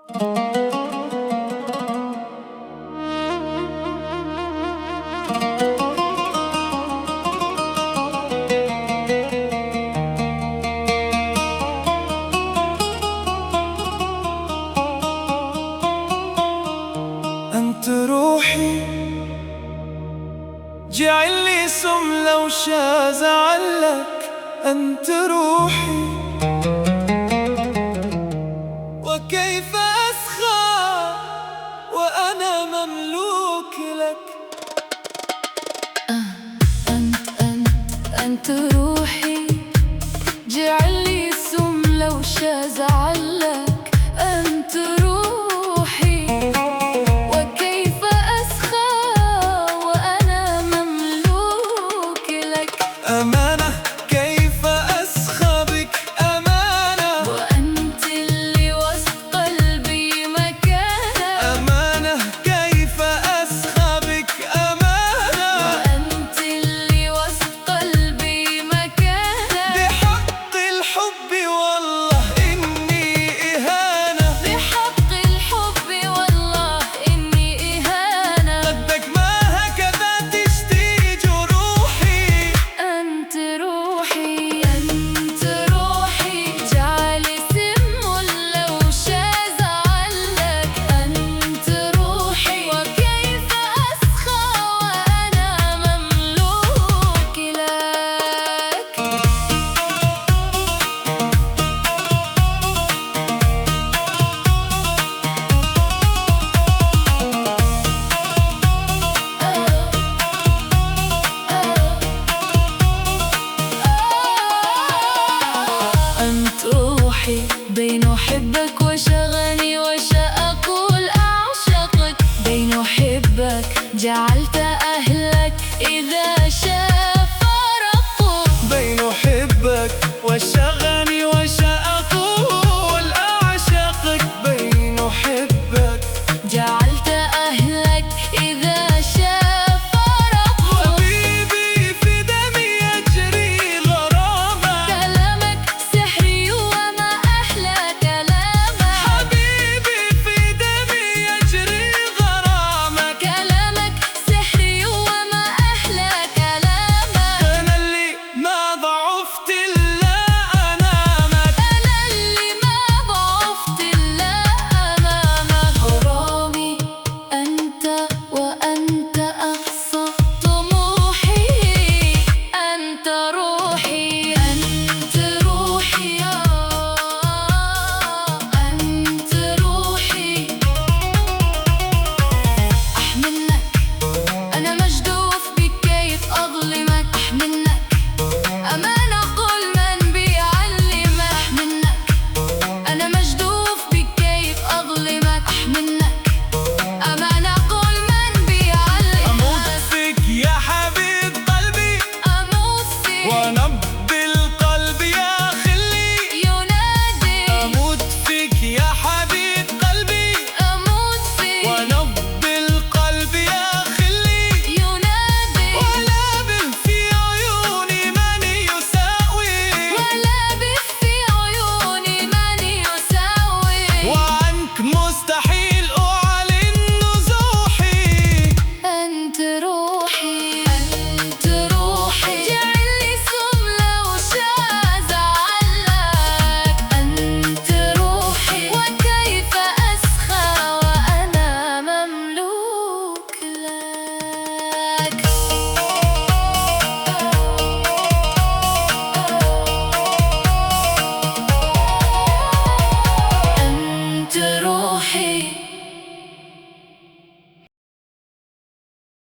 أنت روحي جعل لي سم لو شا زعلك. أنت روحي وكيف أسخى وأنا مملوك لك. أنت روحي جعل لي سم لو شا زعلك. أنت روحي وكيف أسخى وأنا مملوك لك. أمانة كيف أسخى بك أمانة، وأنت اللي وسط قلبي مكانة. أمانة كيف أسخى بك أمانة، وأنت اللي وسط قلبي مكانة. بحق الحب والله إني إهانة، بحق الحب والله إني إهانة. قدك ما هكذا تشتي جروحي. أنت روحي أنت روحي جعل سم لو شا زعلك. أنت روحي وكيف أسخى وأنا مملوك لك. أنت روحي بين أحبك وشغلك.